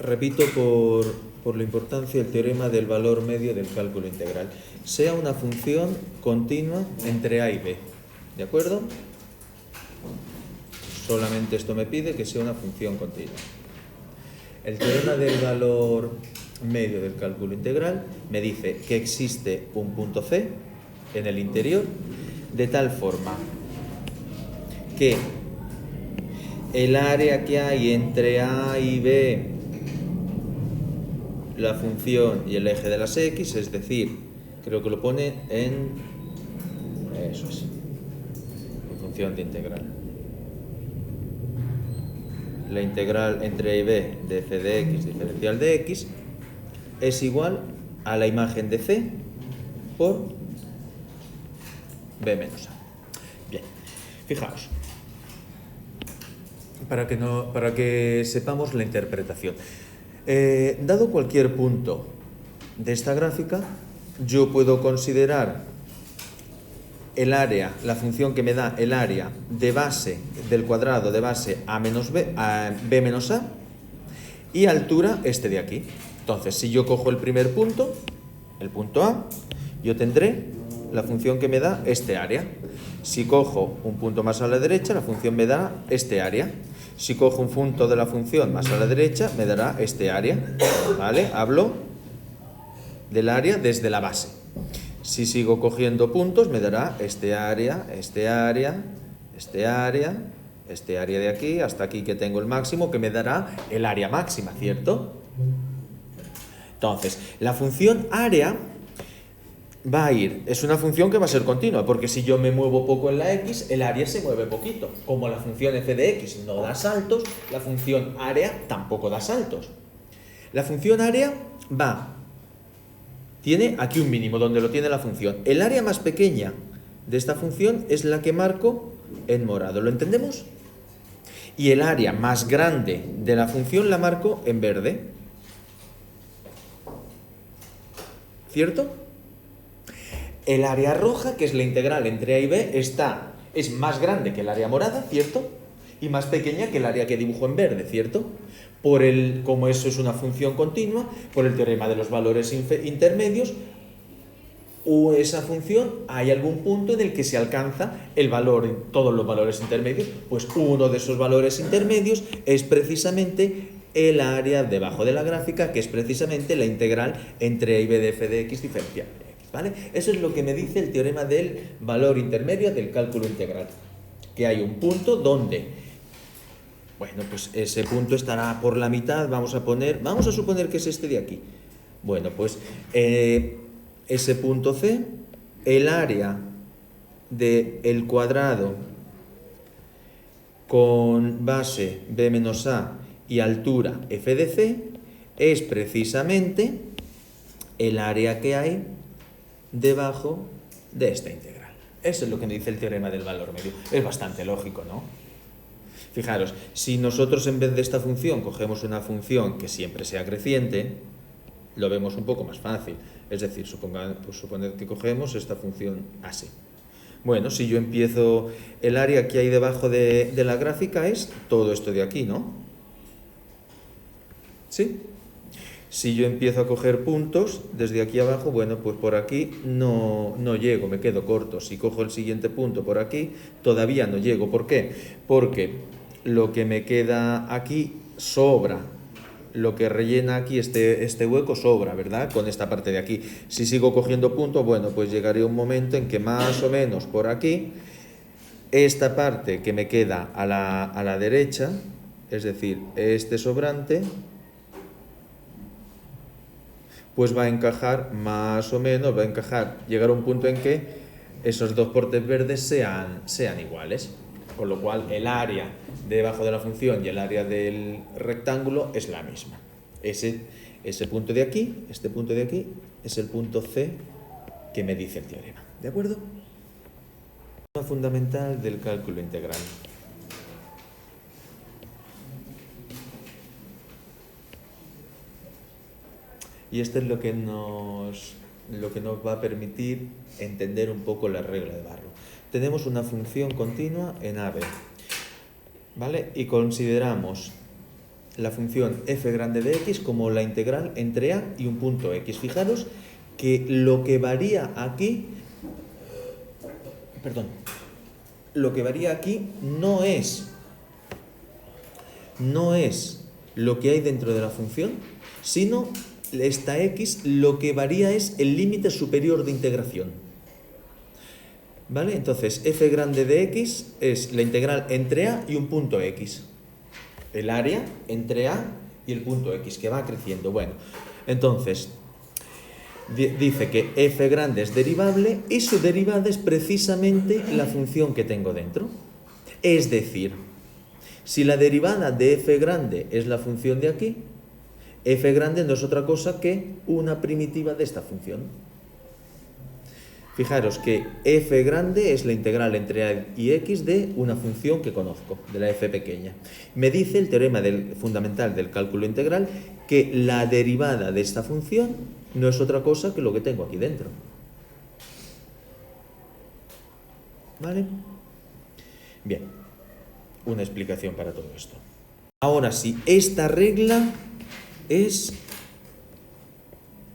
repito por la importancia del teorema del valor medio del cálculo integral. Sea una función continua entre A y B. ¿De acuerdo? Solamente esto me pide que sea una función continua. El teorema del valor medio del cálculo integral me dice que existe un punto C en el interior de tal forma que el área que hay entre A y B, la función y el eje de las X, es decir, creo que lo pone en... eso es, en función de integral. La integral entre A y B de f de x diferencial de x es igual a la imagen de C por B menos A. Bien, fijaos, para que sepamos la interpretación. Dado cualquier punto de esta gráfica, yo puedo considerar el área, la función que me da el área de base del cuadrado de base a menos b, a b menos a, y altura este de aquí. Entonces, si yo cojo el primer punto, el punto A, yo tendré la función que me da este área. Si cojo un punto más a la derecha, la función me dará este área. Si cojo un punto de la función más a la derecha, me dará este área. ¿Vale? Hablo del área desde la base. Si sigo cogiendo puntos, me dará este área, este área, este área, este área de aquí, hasta aquí que tengo el máximo, que me dará el área máxima, ¿cierto? Entonces, la función área va a ir, es una función que va a ser continua, porque si yo me muevo poco en la x, el área se mueve poquito. Como la función f de x no da saltos, la función área tampoco da saltos. La función área tiene aquí un mínimo donde lo tiene la función. El área más pequeña de esta función es la que marco en morado. ¿Lo entendemos? Y el área más grande de la función la marco en verde. ¿Cierto? El área roja, que es la integral entre A y B, es más grande que el área morada, ¿cierto? Y más pequeña que el área que dibujo en verde, ¿cierto? Como eso es una función continua, por el teorema de los valores intermedios, o esa función hay algún punto en el que se alcanza el valor, todos los valores intermedios, pues uno de esos valores intermedios es precisamente el área debajo de la gráfica, que es precisamente la integral entre A y B de f de x diferencial de x, ¿vale? Eso es lo que me dice el teorema del valor intermedio del cálculo integral, que hay un punto donde... Bueno, pues ese punto estará por la mitad, vamos a suponer que es este de aquí. Bueno, pues ese punto C, el área del cuadrado con base b menos a y altura f de c es precisamente el área que hay debajo de esta integral. Eso es lo que me dice el teorema del valor medio. Es bastante lógico, ¿no? Fijaros, si nosotros en vez de esta función cogemos una función que siempre sea creciente, lo vemos un poco más fácil. Es decir, suponed que cogemos esta función así. Bueno, si yo empiezo, el área que hay debajo de la gráfica es todo esto de aquí, ¿no? ¿Sí? Si yo empiezo a coger puntos desde aquí abajo, bueno, pues por aquí no llego, me quedo corto. Si cojo el siguiente punto por aquí, todavía no llego. ¿Por qué? Porque lo que me queda aquí sobra. Lo que rellena aquí este hueco sobra, ¿verdad? Con esta parte de aquí. Si sigo cogiendo puntos, bueno, pues llegaré a un momento en que más o menos por aquí, esta parte que me queda a la derecha, es decir, este sobrante, pues va a encajar más o menos, llegar a un punto en que esos dos bordes verdes sean iguales. Con lo cual el área debajo de la función y el área del rectángulo es la misma. Ese punto de aquí, este punto de aquí, es el punto C que me dice el teorema. ¿De acuerdo? Fundamental del cálculo integral. Y esto es lo que nos va a permitir entender un poco la regla de Barrow. Tenemos una función continua en AB, ¿vale? Y consideramos la función f grande de x como la integral entre a y un punto x. Fijaros que lo que varía aquí, lo que varía aquí no es lo que hay dentro de la función, sino esta x lo que varía es el límite superior de integración. ¿Vale? Entonces, f grande de x es la integral entre a y un punto x. El área entre a y el punto x, que va creciendo. Bueno, entonces, dice que f grande es derivable y su derivada es precisamente la función que tengo dentro. Es decir, si la derivada de f grande es la función de aquí, f grande no es otra cosa que una primitiva de esta función. Fijaros que f grande es la integral entre a y x de una función que conozco, de la f pequeña. Me dice el teorema fundamental del cálculo integral que la derivada de esta función no es otra cosa que lo que tengo aquí dentro. ¿Vale? Bien, una explicación para todo esto. Ahora sí, esta regla es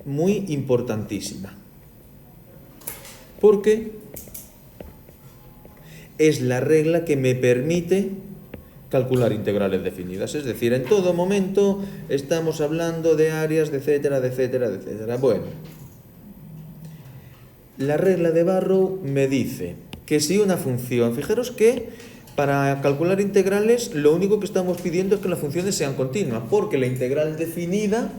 muy importantísima, porque es la regla que me permite calcular integrales definidas. Es decir, en todo momento estamos hablando de áreas, de etcétera, de etcétera, de etcétera. Bueno, la regla de Barrow me dice que si una función, fijaros que para calcular integrales lo único que estamos pidiendo es que las funciones sean continuas, porque la integral definida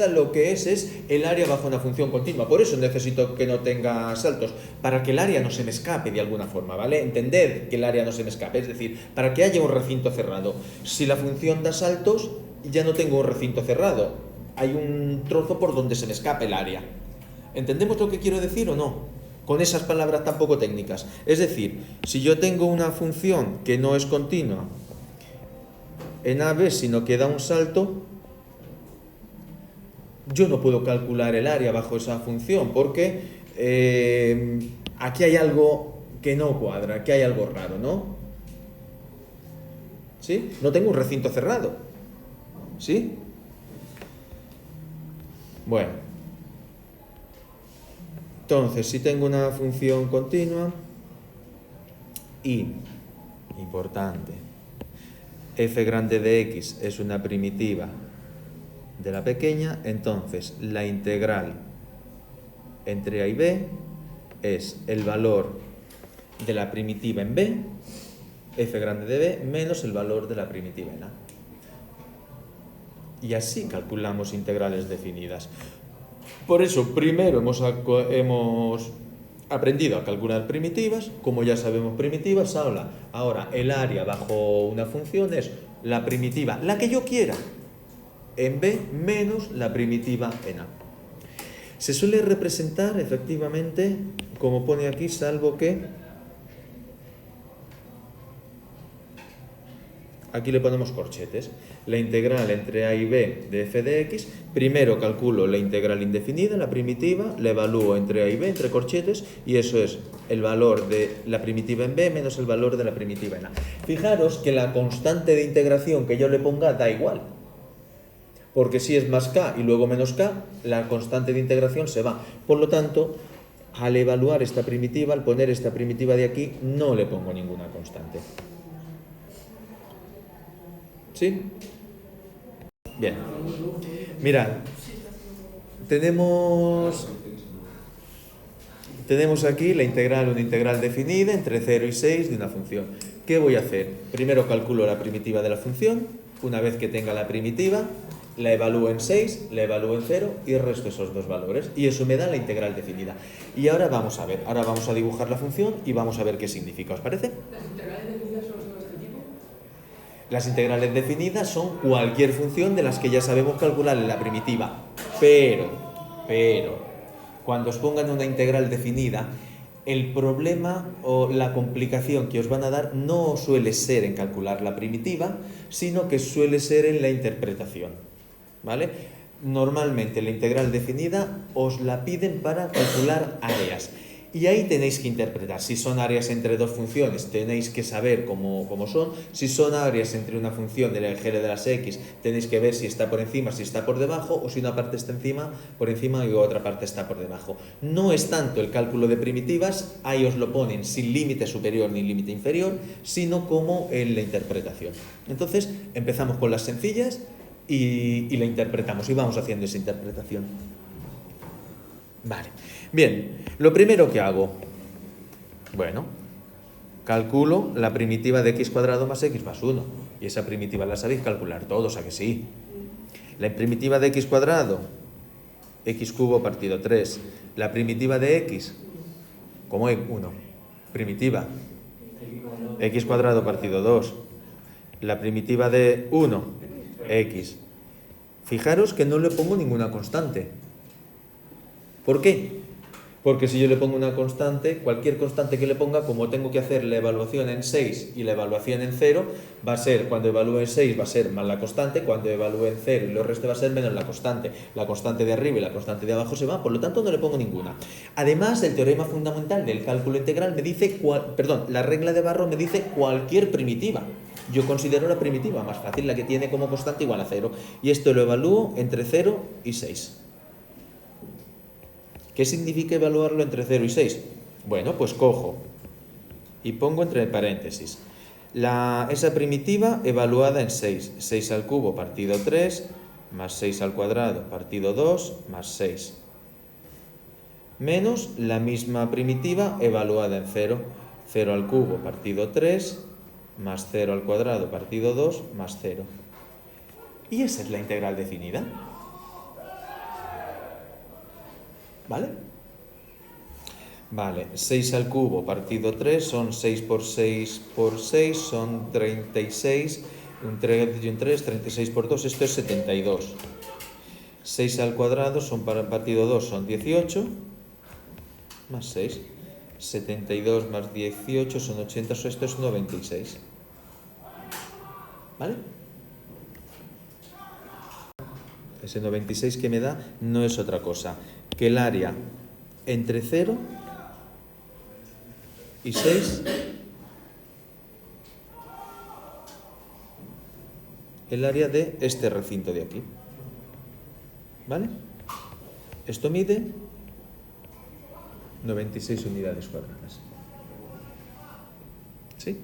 lo que es el área bajo una función continua. Por eso necesito que no tenga saltos, para que el área no se me escape de alguna forma, ¿vale? Entender que el área no se me escape, es decir, para que haya un recinto cerrado. Si la función da saltos, ya no tengo un recinto cerrado, hay un trozo por donde se me escape el área. ¿Entendemos lo que quiero decir o no? Con esas palabras tan poco técnicas. Es decir, si yo tengo una función que no es continua en AB, sino que da un salto, yo no puedo calcular el área bajo esa función, porque aquí hay algo que no cuadra, aquí hay algo raro, ¿no? ¿Sí? No tengo un recinto cerrado. ¿Sí? Bueno. Entonces, si tengo una función continua y, importante, f grande de x es una primitiva de la pequeña, entonces la integral entre a y b es el valor de la primitiva en b, f grande de b, menos el valor de la primitiva en a. Y así calculamos integrales definidas. Por eso, primero hemos aprendido a calcular primitivas. Como ya sabemos primitivas, ahora el área bajo una función es la primitiva, la que yo quiera, en B menos la primitiva en A. Se suele representar efectivamente como pone aquí, salvo que aquí le ponemos corchetes. La integral entre a y b de f de x, primero calculo la integral indefinida, la primitiva, la evalúo entre a y b, entre corchetes, y eso es el valor de la primitiva en b menos el valor de la primitiva en a. Fijaros que la constante de integración que yo le ponga da igual, porque si es más k y luego menos k, la constante de integración se va. Por lo tanto, al evaluar esta primitiva, al poner esta primitiva de aquí, no le pongo ninguna constante. ¿Sí? Bien. Mirad, tenemos aquí una integral definida entre 0 y 6 de una función. ¿Qué voy a hacer? Primero calculo la primitiva de la función. Una vez que tenga la primitiva, la evalúo en 6, la evalúo en 0 y resto esos dos valores. Y eso me da la integral definida. Y ahora vamos a ver, ahora vamos a dibujar la función y vamos a ver qué significa. ¿Os parece? ¿Las integrales definidas son de este tipo? Las integrales definidas son cualquier función de las que ya sabemos calcular en la primitiva. Pero, cuando os pongan una integral definida, el problema o la complicación que os van a dar no suele ser en calcular la primitiva, sino que suele ser en la interpretación. ¿Vale? Normalmente la integral definida os la piden para calcular áreas. Y ahí tenéis que interpretar. Si son áreas entre dos funciones, tenéis que saber cómo son. Si son áreas entre una función del eje de las x, tenéis que ver si está por encima, si está por debajo, o si una parte está por encima y otra parte está por debajo. No es tanto el cálculo de primitivas, ahí os lo ponen sin límite superior ni límite inferior, sino como en la interpretación. Entonces, empezamos con las sencillas y la interpretamos y vamos haciendo esa interpretación. Vale. Bien, lo primero que hago, bueno, calculo la primitiva de x cuadrado más x más 1. Y esa primitiva la sabéis calcular todos, ¿a que sí? La primitiva de x cuadrado, x cubo partido 3. La primitiva de x, ¿cómo es 1? Primitiva, x cuadrado partido 2. La primitiva de 1, x. Fijaros que no le pongo ninguna constante. ¿Por qué? Porque si yo le pongo una constante, cualquier constante que le ponga, como tengo que hacer la evaluación en 6 y la evaluación en 0, va a ser, cuando evalúe en 6 va a ser más la constante, cuando evalúe en 0 y lo resto va a ser menos la constante. La constante de arriba y la constante de abajo se va, por lo tanto no le pongo ninguna. Además, el teorema fundamental del cálculo integral me dice, la regla de Barrow me dice cualquier primitiva. Yo considero la primitiva más fácil, la que tiene como constante igual a 0. Y esto lo evalúo entre 0 y 6. ¿Qué significa evaluarlo entre 0 y 6? Bueno, pues cojo y pongo entre paréntesis esa primitiva evaluada en 6. 6 al cubo partido 3 más 6 al cuadrado partido 2 más 6. Menos la misma primitiva evaluada en 0. 0 al cubo partido 3 más 0 al cuadrado partido 2 más 0. Y esa es la integral definida. ¿Vale? Vale, 6 al cubo partido 3 son 6 por 6 por 6, son 36, un 3 y un 3, 36 por 2, esto es 72. 6 al cuadrado son partido 2 son 18, más 6. 72 más 18 son 80, esto es 96. ¿Vale? Ese 96 que me da no es otra cosa que el área entre 0 y 6, el área de este recinto de aquí. ¿Vale? Esto mide 96 unidades cuadradas. ¿Sí?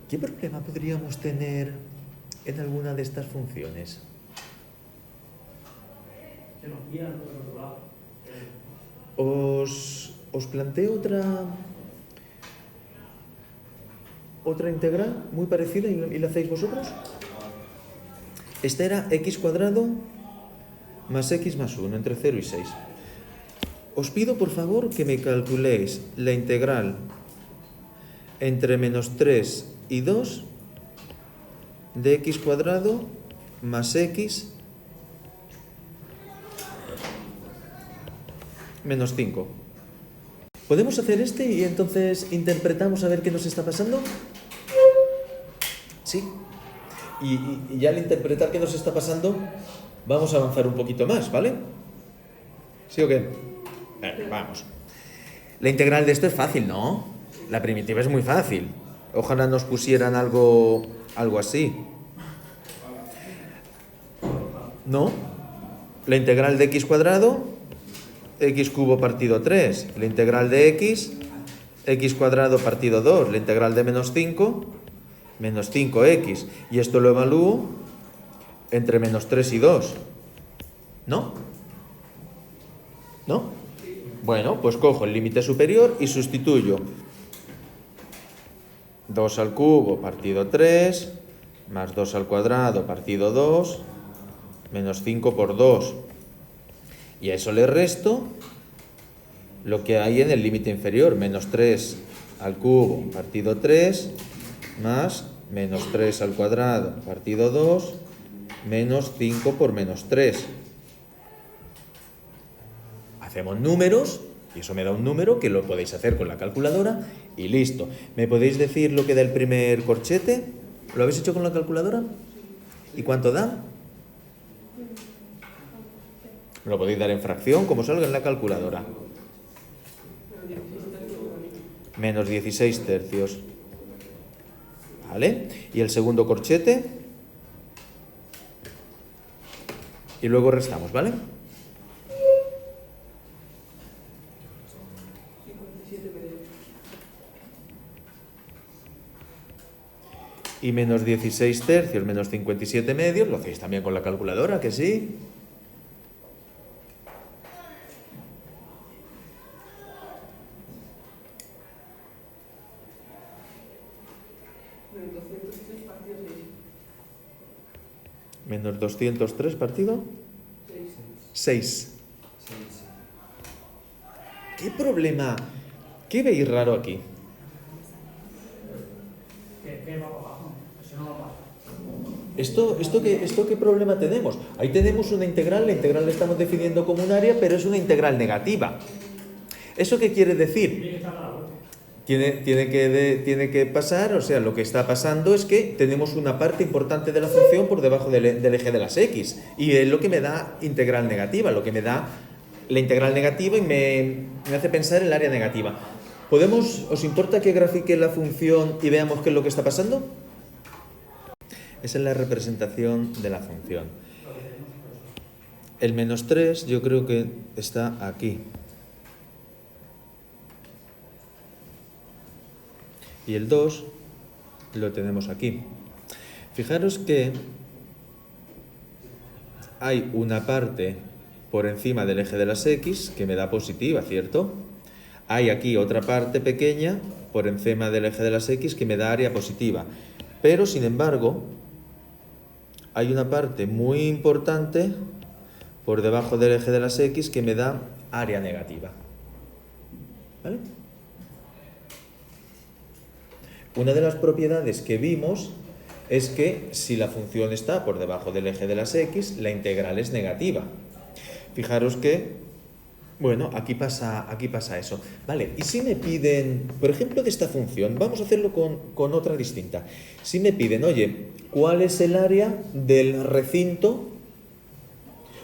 ¿Qué problema podríamos tener en alguna de estas funciones? Os planteo otra integral muy parecida y la hacéis vosotros. Esta era x cuadrado más x más 1 entre 0 y 6. Os pido por favor que me calculéis la integral entre menos 3 y 2 de x cuadrado más x menos 5. ¿Podemos hacer este y entonces interpretamos a ver qué nos está pasando? Sí. Y ya al interpretar qué nos está pasando, vamos a avanzar un poquito más, ¿vale? ¿Sí o qué? Vamos. La integral de esto es fácil, ¿no? La primitiva es muy fácil. Ojalá nos pusieran algo así. ¿No? La integral de x cuadrado, x cubo partido 3. La integral de x cuadrado partido 2. La integral de menos 5, menos 5x. Y esto lo evalúo entre menos 3 y 2. ¿No? ¿No? Bueno, pues cojo el límite superior y sustituyo 2 al cubo partido 3 más 2 al cuadrado partido 2 menos 5 por 2. Y a eso le resto lo que hay en el límite inferior, menos 3 al cubo partido 3 más menos 3 al cuadrado partido 2 menos 5 por menos 3. Hacemos números y eso me da un número que lo podéis hacer con la calculadora y listo. ¿Me podéis decir lo que da el primer corchete? ¿Lo habéis hecho con la calculadora? ¿Y cuánto da? Me lo podéis dar en fracción, como salga en la calculadora. Menos 16 tercios. ¿Vale? Y el segundo corchete. Y luego restamos, ¿vale? 57 medios. Y menos 16 tercios, menos 57 medios. Lo hacéis también con la calculadora, ¿que sí? Menos 203 partido 6. Menos 203 partido 6. ¿Qué problema? ¿Qué veis raro aquí? ¿Qué va para abajo? Eso no va para abajo. ¿Esto qué problema tenemos? Ahí tenemos una integral, la integral la estamos definiendo como un área, pero es una integral negativa. ¿Eso qué quiere decir? Tiene que estar a la vuelta. Tiene que pasar, o sea, lo que está pasando es que tenemos una parte importante de la función por debajo del eje de las x, y es lo que me da integral negativa, lo que me da la integral negativa y me hace pensar en el área negativa. ¿Os importa que grafique la función y veamos qué es lo que está pasando? Esa es la representación de la función. El menos 3 yo creo que está aquí. Y el 2 lo tenemos aquí. Fijaros que hay una parte por encima del eje de las x que me da positiva, ¿cierto? Hay aquí otra parte pequeña por encima del eje de las x que me da área positiva. Pero, sin embargo, hay una parte muy importante por debajo del eje de las x que me da área negativa. ¿Vale? Una de las propiedades que vimos es que si la función está por debajo del eje de las x, la integral es negativa. Fijaros que, bueno, aquí pasa eso. Vale, y si me piden, por ejemplo, de esta función, vamos a hacerlo con otra distinta. Si me piden, oye, ¿cuál es el área del recinto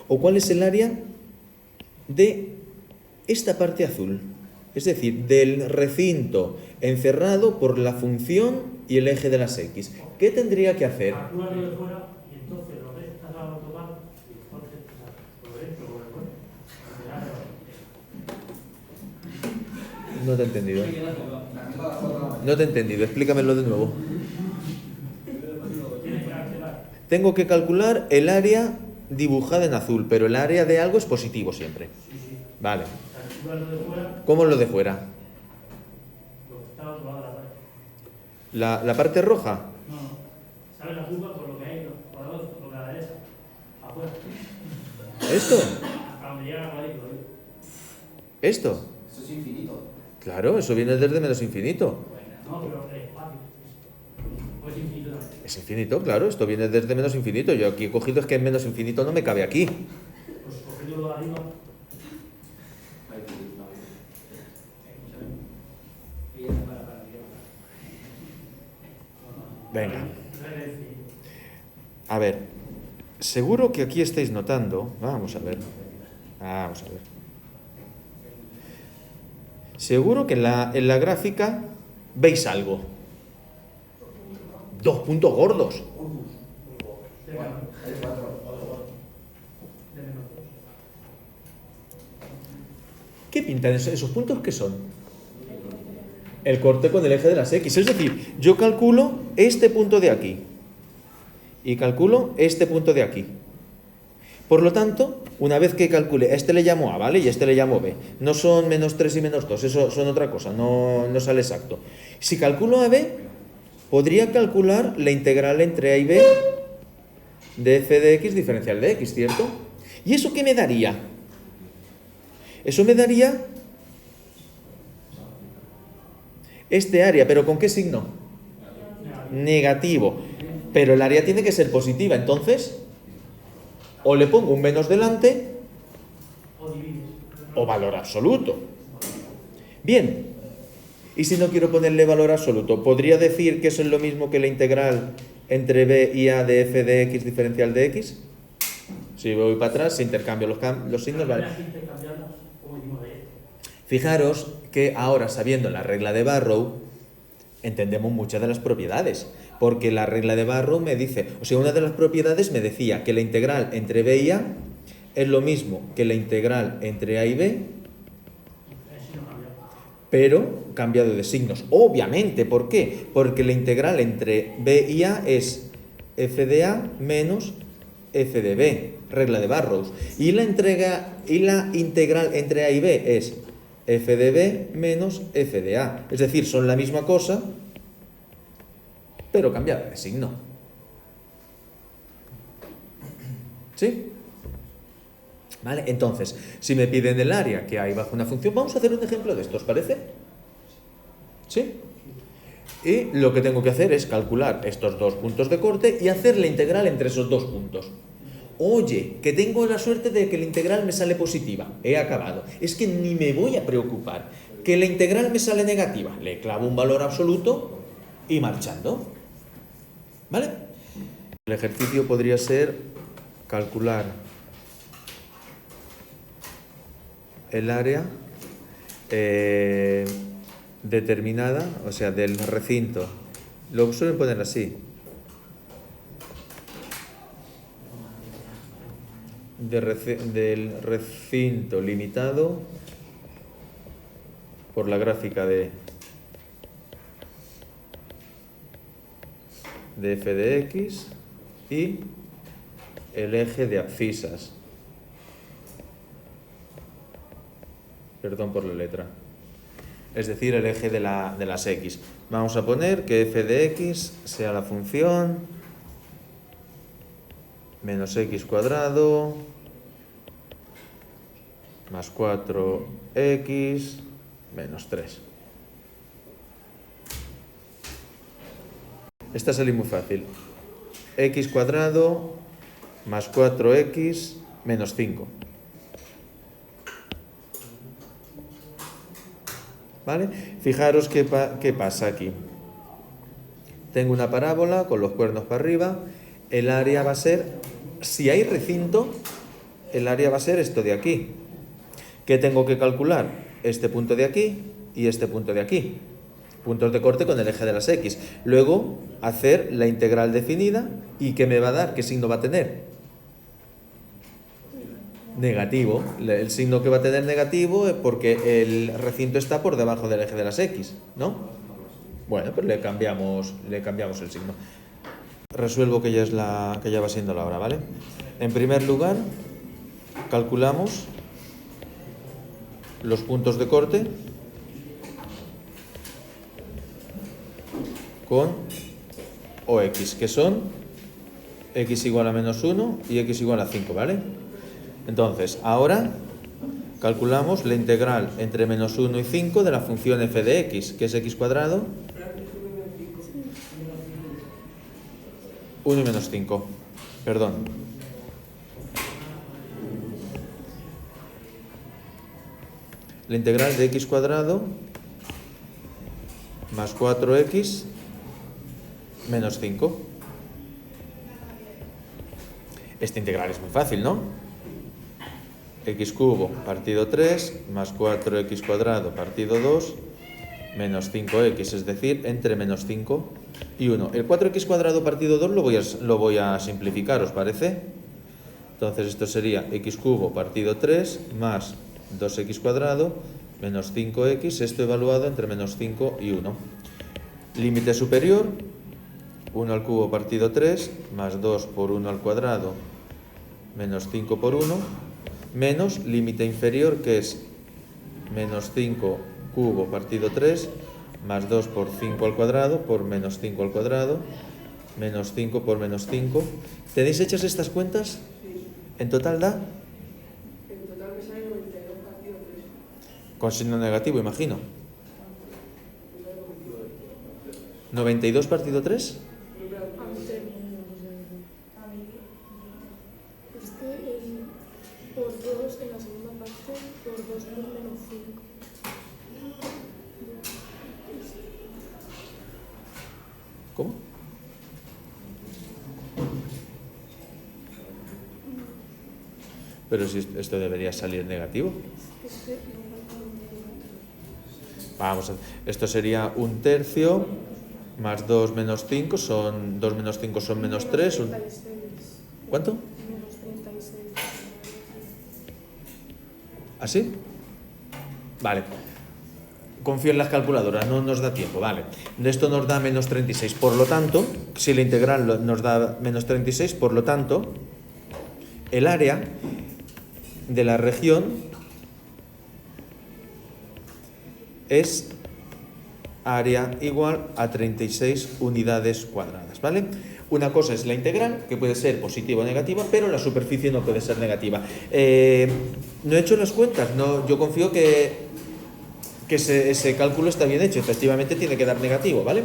o cuál es el área de esta parte azul? Es decir, del recinto encerrado por la función y el eje de las x. ¿Qué tendría que hacer? Calcula lo de fuera y entonces lo ves, estás a tocar y entonces por dentro, por el fuera. No te he entendido. No te he entendido. Explícamelo de nuevo. Tienes que calcular. Tengo que calcular el área dibujada en azul, pero el área de algo es positivo siempre. Sí. Vale. Calcula lo de fuera, ¿Cómo es lo de fuera? lo que está a otro lado de la pared. ¿La parte roja? No. Sale la curva por lo que hay, por lo que a la derecha. Afuera. ¿Esto? Hasta donde llega el cuadrito. ¿Esto? Eso es infinito. Claro, eso viene desde menos infinito. No, pero el espacio. O es infinito también. Es infinito, claro, esto viene desde menos infinito. Yo aquí he cogido es que menos infinito no me cabe aquí. Pues cogiendo lo de arriba. Venga. A ver, seguro que aquí estáis notando. Vamos a ver. Seguro que en la gráfica veis algo. 2 puntos gordos. Hay 4. ¿Qué pintan esos puntos? ¿Qué son? El corte con el eje de las x. Es decir, yo calculo este punto de aquí y calculo este punto de aquí. Por lo tanto, una vez que calcule, a este le llamo A, ¿vale? Y a este le llamo B. No son menos 3 y menos 2, eso son otra cosa, no sale exacto. Si calculo a B, podría calcular la integral entre A y B de f de x diferencial de x, ¿cierto? ¿Y eso qué me daría? Eso me daría este área, ¿pero con qué signo? Negativo. Pero el área tiene que ser positiva, entonces o le pongo un menos delante O divides. o valor absoluto. Bien, y si no quiero ponerle valor absoluto, ¿podría decir que eso es lo mismo que la integral entre b y a de f de x diferencial de x? Si voy para atrás, se intercambio los signos, ¿vale? Aquí intercambiamos, como hicimos ayer. Fijaros que ahora, sabiendo la regla de Barrow, entendemos muchas de las propiedades. Porque la regla de Barrow me dice, o sea, una de las propiedades me decía que la integral entre b y a es lo mismo que la integral entre a y b, Así no cambiamos. pero cambiado de signos. Obviamente, ¿por qué? Porque la integral entre b y a es f de a menos f de b, regla de Barrow. Y la integral entre a y b es f de b menos f de a. Es decir, son la misma cosa, pero cambiada de signo. ¿Sí? ¿Vale? Entonces, si me piden el área que hay bajo una función, vamos a hacer un ejemplo de esto, ¿os parece? ¿Sí? Y lo que tengo que hacer es calcular estos dos puntos de corte y hacer la integral entre esos dos puntos. Oye, que tengo la suerte de que la integral me sale positiva. He acabado. Es que ni me voy a preocupar. Que la integral me sale negativa. Le clavo un valor absoluto y marchando. ¿Vale? El ejercicio podría ser calcular el área determinada, o sea, del recinto. Lo suelen poner así. Del recinto limitado por la gráfica de f de x y el eje de abscisas. Perdón por la letra. Es decir, el eje de las x. Vamos a poner que f de x sea la función menos x cuadrado más 4x menos 3. Esta sale muy fácil. X cuadrado más 4x menos 5. ¿Vale? Fijaros qué pasa aquí. Tengo una parábola con los cuernos para arriba. El área va a ser, si hay recinto, el área va a ser esto de aquí. ¿Qué tengo que calcular? Este punto de aquí y este punto de aquí. Puntos de corte con el eje de las x. Luego, hacer la integral definida. ¿Y qué me va a dar? ¿Qué signo va a tener? Negativo. El signo que va a tener negativo es porque el recinto está por debajo del eje de las x, ¿no? Bueno, pues le cambiamos el signo. Resuelvo que ya va siendo la hora, ¿vale? En primer lugar, calculamos los puntos de corte con OX, que son x igual a menos 1 y x igual a 5, ¿vale? Entonces, ahora calculamos la integral entre menos 1 y 5 de la función f de x, que es x cuadrado, 1 y menos 5. Perdón. La integral de x cuadrado más 4x menos 5. Esta integral es muy fácil, ¿no? X cubo partido 3 más 4x cuadrado partido 2 menos 5x, es decir, entre menos 5 y 1. El 4x cuadrado partido 2 lo voy a simplificar, ¿os parece? Entonces esto sería x cubo partido 3 más 2x cuadrado menos 5x, esto evaluado entre menos 5 y 1. Límite superior, 1 al cubo partido 3 más 2 por 1 al cuadrado menos 5 por 1, menos límite inferior, que es menos 5 cubo partido 3 más 2 por 5 al cuadrado por menos 5 al cuadrado menos 5 por menos 5. ¿Tenéis hechas estas cuentas? ¿En total da? En total me sale 92 partido 3. Con signo negativo, imagino. 92 partido 3. Por 2 en la segunda parte, por 2 por menos 5. ¿Cómo? Pero si esto debería salir negativo. Vamos a esto sería 1/3 más 2 menos 5 son 2 menos 5 son menos 3. ¿Cuánto? Menos 36. ¿Así? Vale. Confío en las calculadoras, no nos da tiempo, vale. Esto nos da menos 36, por lo tanto, si la integral nos da menos 36, por lo tanto, el área de la región es área igual a 36 unidades cuadradas, ¿vale? Una cosa es la integral, que puede ser positiva o negativa, pero la superficie no puede ser negativa. No he hecho las cuentas, no, yo confío que ese cálculo está bien hecho, efectivamente tiene que dar negativo, ¿vale?